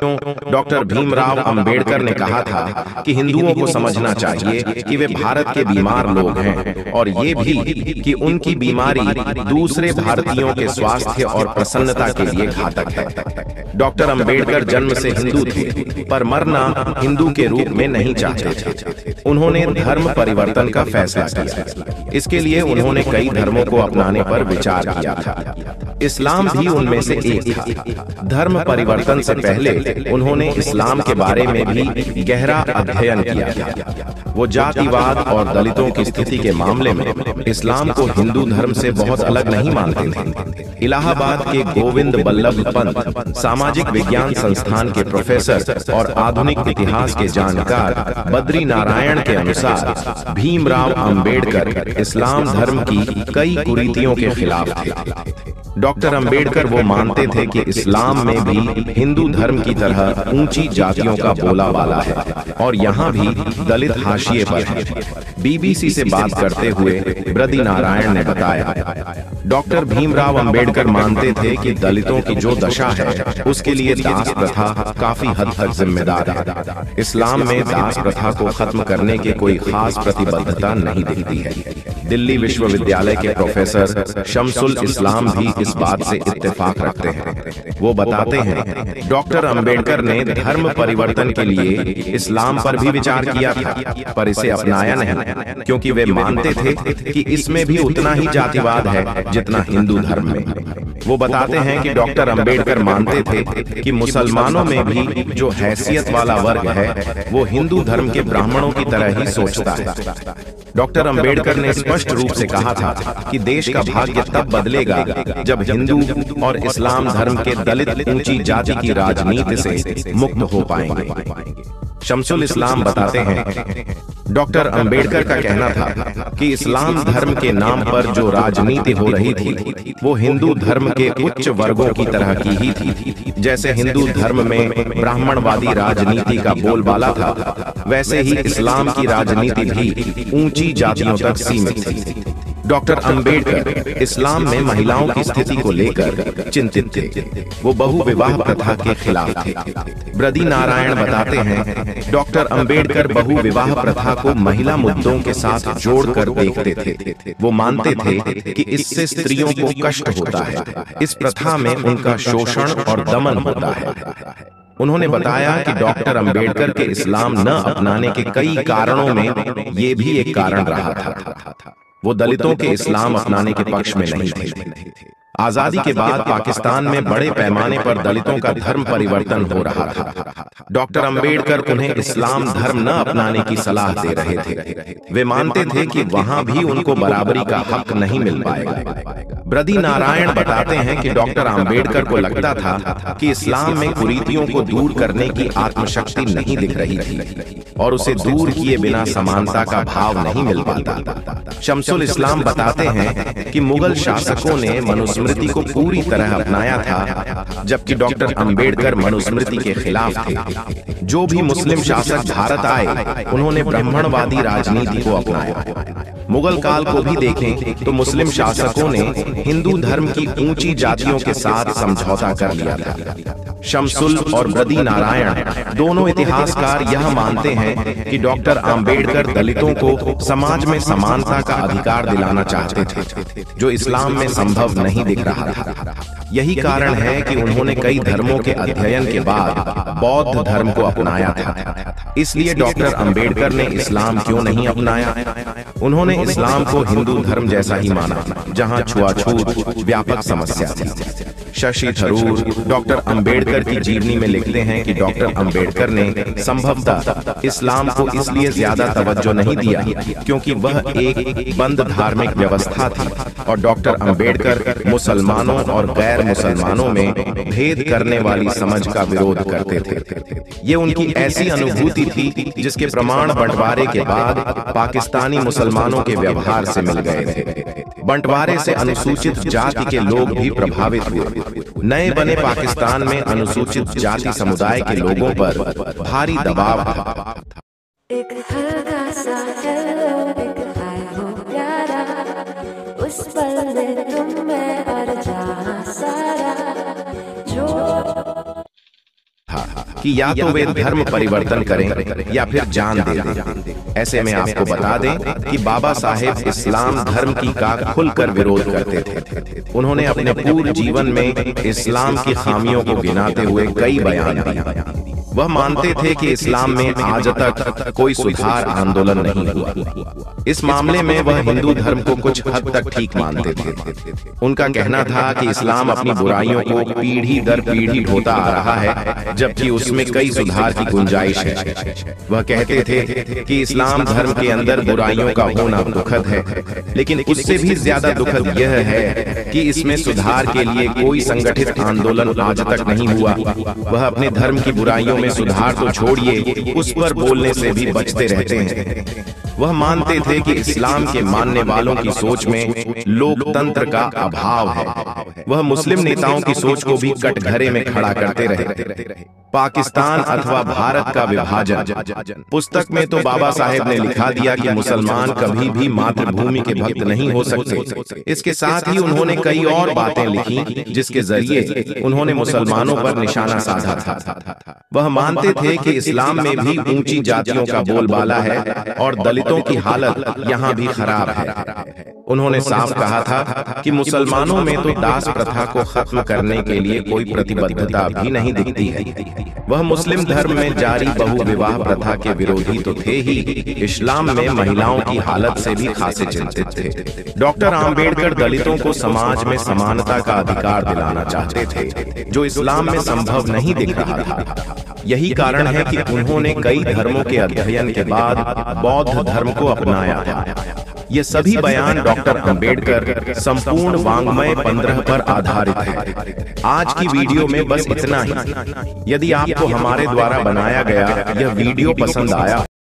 Doctor Bhimrao Ambedkar ने कहा था कि हिंदुओं को समझना चाहिए कि वे भारत के बीमार लोग हैं और ये भी कि उनकी बीमारी दूसरे भारतीयों के स्वास्थ्य और प्रसन्नता के लिए घातक है। डॉक्टर अंबेडकर जन्म से हिंदू थे पर मरना हिंदू के रूप में नहीं चाहते थे। उन्होंने धर्म परिवर्तन का फैसला किया। इसके लिए उन्होंने कई धर्मों को अपनाने पर विचार किया था। इस्लाम भी उनमें से एक था। धर्म परिवर्तन से पहले उन्होंने इस्लाम के बारे में भी गहरा अध्ययन किया था। वो जातिवाद और दलितों की स्थिति के मामले में इस्लाम को हिंदू धर्म से बहुत अलग नहीं मानते थे। इलाहाबाद के गोविंद बल्लभ पंत सामाजिक विज्ञान संस्थान के प्रोफेसर और आधुनिक इतिहास के जानकार बद्री नारायण के अनुसार भीमराव अंबेडकर इस्लाम धर्म की कई कुरीतियों के खिलाफ थे। डॉक्टर अंबेडकर वो मानते थे कि इस्लाम में भी हिंदू धर्म की तरह ऊंची जातियों का बोलाबाला है और यहाँ भी दलित हाशिए पर है। बीबीसी से बात करते हुए बद्री नारायण ने बताया, डॉक्टर भीमराव अंबेडकर मानते थे कि दलितों की जो दशा है उसके लिए दास प्रथा काफी हद तक जिम्मेदार है। इस्लाम में दास प्रथा को खत्म करने की कोई खास प्रतिबद्धता नहीं दिखती है। दिल्ली विश्वविद्यालय के प्रोफेसर शमसुल इस्लाम भी इस बात से इत्तेफाक रखते हैं। वो बताते हैं, डॉक्टर अंबेडकर ने धर्म परिवर्तन के लिए इस्लाम पर भी विचार किया था पर इसे अपनाया नहीं, क्योंकि वे मानते थे कि इसमें भी उतना ही जातिवाद है जितना हिंदू धर्म में। वो बताते हैं कि डॉक्टर अंबेडकर मानते थे कि मुसलमानों में भी जो हैसियत वाला वर्ग है वो हिंदू धर्म के ब्राह्मणों की तरह ही सोचता है। डॉक्टर अंबेडकर ने स्पष्ट रूप से कहा था कि देश का भाग्य तब बदलेगा जब हिंदू और इस्लाम धर्म के दलित ऊंची जाति की राजनीति से मुक्त हो पाएंगे। शमसुल इस्लाम बताते हैं, डॉक्टर अंबेडकर का कहना था कि इस्लाम धर्म के नाम पर जो राजनीति हो रही थी वो हिंदू धर्म के उच्च वर्गों की तरह की ही थी। जैसे हिंदू धर्म में ब्राह्मणवादी राजनीति का बोलबाला था, वैसे ही इस्लाम की राजनीति भी ऊंची जातियों तक सीमित थी। डॉक्टर अंबेडकर इस्लाम में महिलाओं की स्थिति को लेकर चिंतित थे। वो बहुविवाह प्रथा के खिलाफ थे। बद्री नारायण बताते हैं, डॉक्टर अंबेडकर बहुविवाह प्रथा को महिला मुद्दों के साथ जोड़कर देखते थे। वो मानते थे कि इससे स्त्रियों को कष्ट होता है, इस प्रथा में उनका शोषण और दमन होता है। उन्होंने बताया कि डॉक्टर अंबेडकर के इस्लाम न अपनाने के कई कारणों में ये भी एक कारण रहा था। वो दलितों के इस्लाम अपनाने के पक्ष में नहीं थे। आजादी के बाद पाकिस्तान में बड़े पैमाने पर दलितों का धर्म परिवर्तन हो रहा था। डॉक्टर अंबेडकर उन्हें इस्लाम धर्म न अपनाने की सलाह दे रहे थे। वे मानते थे कि वहां भी उनको बराबरी का हक नहीं मिल पाएगा। बद्री नारायण बताते हैं कि डॉक्टर अंबेडकर को लगता था कि इस्लाम में कुरीतियों को दूर करने की आत्मशक्ति नहीं दिख रही थी और उसे दूर किए बिना समानता का भाव नहीं मिल पाता। शमसुल इस्लाम बताते हैं कि मुगल शासकों ने मनुस्मृति को पूरी तरह अपनाया था, जबकि डॉक्टर अंबेडकर मनुस्मृति के खिलाफ थे। जो भी मुस्लिम शासक भारत आए उन्होंने ब्राह्मणवादी राजनीति को अपनाया। मुगल काल को भी देखें तो मुस्लिम शासकों ने हिंदू धर्म की ऊंची जातियों के साथ समझौता कर लिया था। शमसुल और बद्री नारायण दोनों इतिहासकार यह मानते हैं कि डॉक्टर अंबेडकर दलितों को समाज में समानता का अधिकार दिलाना चाहते थे, जो इस्लाम में संभव नहीं दिख रहा था। यही कारण है कि उन्होंने कई धर्मों के अध्ययन के बाद बौद्ध धर्म को अपनाया था। इसलिए डॉक्टर अंबेडकर ने इस्लाम क्यों नहीं अपनाया? उन्होंने इस्लाम को हिंदू धर्म जैसा ही माना, जहां छुआछूत व्यापक समस्या थी। शशि थरूर डॉक्टर अंबेडकर की जीवनी में लिखते हैं कि डॉक्टर अंबेडकर ने संभवतः इस्लाम को इसलिए ज्यादा तवज्जो नहीं दिया क्योंकि वह एक बंद धार्मिक व्यवस्था थी और डॉक्टर अंबेडकर मुसलमानों और गैर मुसलमानों में भेद करने वाली समझ का विरोध करते थे। ये उनकी ऐसी अनुभूति थी जिसके प्रमाण बंटवारे के बाद पाकिस्तानी मुसलमानों के व्यवहार से मिल गए थे। बंटवारे से अनुसूचित जाति के लोग भी प्रभावित हुए। नए बने पाकिस्तान में अनुसूचित जाति समुदाय के लोगों पर भारी दबाव था। एक हल्का सा हेलो, एक हाय हो प्यारा, उस पल में तुम में और जहां सारा जो कि या तो वे धर्म परिवर्तन करें या फिर जान दे दें। ऐसे में आपको बता दें कि बाबा साहेब इस्लाम धर्म की का खुलकर विरोध करते थे। उन्होंने अपने पूरे जीवन में इस्लाम की खामियों को गिनाते हुए कई बयान दिए। वह मानते थे कि इस्लाम में आज तक कोई सुधार आंदोलन नहीं हुआ। इस मामले में वह हिंदू धर्म को कुछ हद तक ठीक मानते थे। उनका कहना था कि इस्लाम अपनी बुराइयों को पीढ़ी दर पीढ़ी ढोता आ रहा है, जबकि उसमें कई सुधार की गुंजाइश है। वह कहते थे कि इस्लाम धर्म के अंदर बुराइयों का होना दुखद है, लेकिन उससे भी ज्यादा दुखद यह है कि इसमें सुधार के लिए कोई संगठित आंदोलन आज तक नहीं हुआ। वह अपने धर्म की बुराइयों में सुधार तो छोड़िए, उस पर बोलने से भी बचते रहते हैं। वह मानते थे कि इस्लाम के मानने वालों की सोच में लोकतंत्र का अभाव है। वह मुस्लिम नेताओं की सोच को भी कटघरे में खड़ा करते रहे। पाकिस्तान अथवा भारत का विभाजन पुस्तक में तो बाबा साहेब ने लिखा दिया कि मुसलमान कभी भी मातृभूमि के भक्त नहीं हो सकते। इसके साथ ही उन्होंने कई और बातें लिखी जिसके जरिए उन्होंने मुसलमानों पर निशाना साधा था। वह मानते थे कि इस्लाम में भी ऊंची जातियों का बोलबाला है और दलितों की हालत यहाँ भी खराब है। उन्होंने साफ कहा था कि मुसलमानों में तो दास प्रथा को खत्म करने के लिए कोई प्रतिबद्धता भी नहीं दिखती है। वह मुस्लिम धर्म में जारी बहु विवाह प्रथा के विरोधी तो थे ही, इस्लाम में महिलाओं की हालत से भी खासे चिंतित थे। डॉक्टर आम्बेडकर दलितों को समाज में समानता का अधिकार दिलाना चाहते थे, जो इस्लाम में संभव नहीं दिख रहा था। यही कारण है कि उन्होंने कई धर्मों के अध्ययन के बाद बौद्ध धर्म को अपनाया था। ये सभी बयान डॉक्टर अंबेडकर संपूर्ण वाङ्मय 15 पर आधारित है। आज की वीडियो में बस इतना ही। यदि आपको हमारे द्वारा बनाया गया यह वीडियो पसंद आया